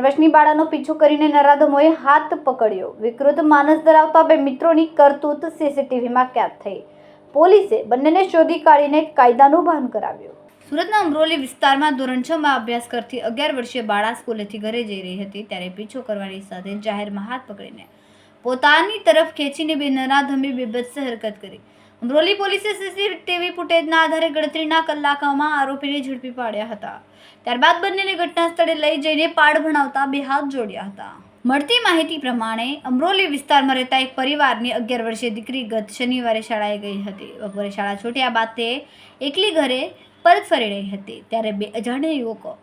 વર્ષની બાળાનો પીછો કરીને નરાધમોએ હાથ પકડ્યો। વિકૃત માનસ ધરાવતા બે મિત્રોની કરતૂત સીસીટીવીમાં કેદ થઈ। પોલીસે બંનેને શોધી કાઢીને કાયદાનું ભાન કરાવ્યું। સુરતના અમરોલી વિસ્તારમાં ધોરણ 6 માં અભ્યાસ કરતી 11 વર્ષીય બાળા સ્કૂલેથી ઘરે જઈ રહી હતી ત્યારે પીછો કરવાની સાથે જાહેરમાં હાથ પકડીને પોતાની તરફ ખેંચીને બે નરાધમે બીભત્સ હરકત કરી। અમરોલી પોલીસે સીસીટીવી ફૂટેજના આધારે ગણતરીના કલાકોમાં આરોપીને ઝડપી પાડ્યા હતા। ત્યારબાદ બંનેને ઘટના સ્થળે લઈ જઈને પાડ ભણાવતા બે હાથ જોડ્યા હતા। મળતી માહિતી પ્રમાણે અમરોલી વિસ્તારમાં રહેતા એક પરિવારની 11 વર્ષીય દીકરી ગત શનિવારે શાળાએ ગઈ હતી। બપોરે શાળા છૂટ્યા બાદ તે એકલી ઘરે પરત ફરી રહી હતી ત્યારે બે અજાણ્યા યુવકો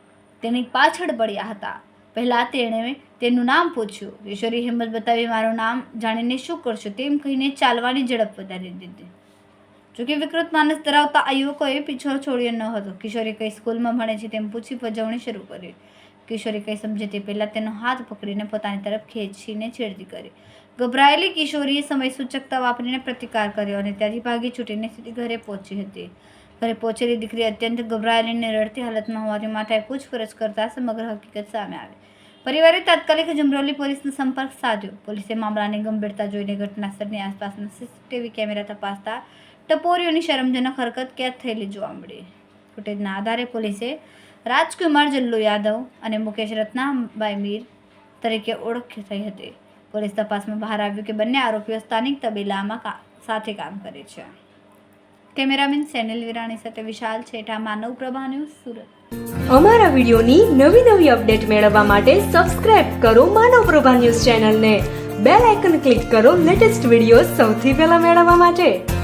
તેની પાછળ પડ્યા હતા। પહેલા તેણે તેનું નામ પૂછ્યું। કિશોરી હિંમત બતાવી મારું નામ જાણીને શું કરશો તેમ કહીને ચાલવાની ઝડપ વધારી દીધી। જોકે વિકૃત માનસ ધરાવતા આ યુવકોએ પીછો છોડ્યો ન હતો। કિશોરી કઈ સ્કૂલમાં ભણે છે તેમ પૂછી પજવણી શરૂ કરી। કિશોરી કઈ સમજે તે પહેલાં તેનો હાથ પકડીને પોતાની તરફ ખેંચીને છેડતી કરી। ગભરાયેલી કિશોરીએ સમય સૂચકતા વાપરીને પ્રતિકાર કર્યો અને ત્યાંથી ભાગી છૂટીને સીધી ઘરે પહોંચી હતી। ઘરે પહોંચેલી દીકરી અત્યંત ગભરાયેલી અને રડતી હાલતમાં હોવાથી માતાએ પૂછપરછ કરતા સમગ્ર હકીકત સામે આવી। પરિવારે તાત્કાલિક અમરોલી પોલીસનો સંપર્ક સાધ્યો। પોલીસે મામલાની ગંભીરતા જોઈને ઘટના સ્થળની આસપાસના સીસીટીવી કેમેરા તપાસતા ટપોરીઓની શરમજનક હરકત કેદ થયેલી જોવા મળી। ફૂટેજના આધારે પોલીસે રાજકુમાર જલ્લુ યાદવ અને મુકેશ રત્નાભાઈ મીર તરીકે ઓળખ થઈ હતી। પોલીસ તપાસમાં બહાર આવ્યું કે બંને આરોપીઓ સ્થાનિક તબેલામાં સાથે કામ કરે છે। કેમેરામેન સેનિલ વિરાણી સાથે વિશાલ છેઠા, માનવ પ્રભા ન્યૂઝ, સુરત। અમારા વિડીયોની નવી અપડેટ મેળવવા માટે સબસ્ક્રાઇબ કરો માનવ પ્રભા ન્યૂઝ ચેનલને। બેલ આઇકન ક્લિક કરો લેટેસ્ટ વિડીયો સૌથી પહેલા મેળવવા માટે।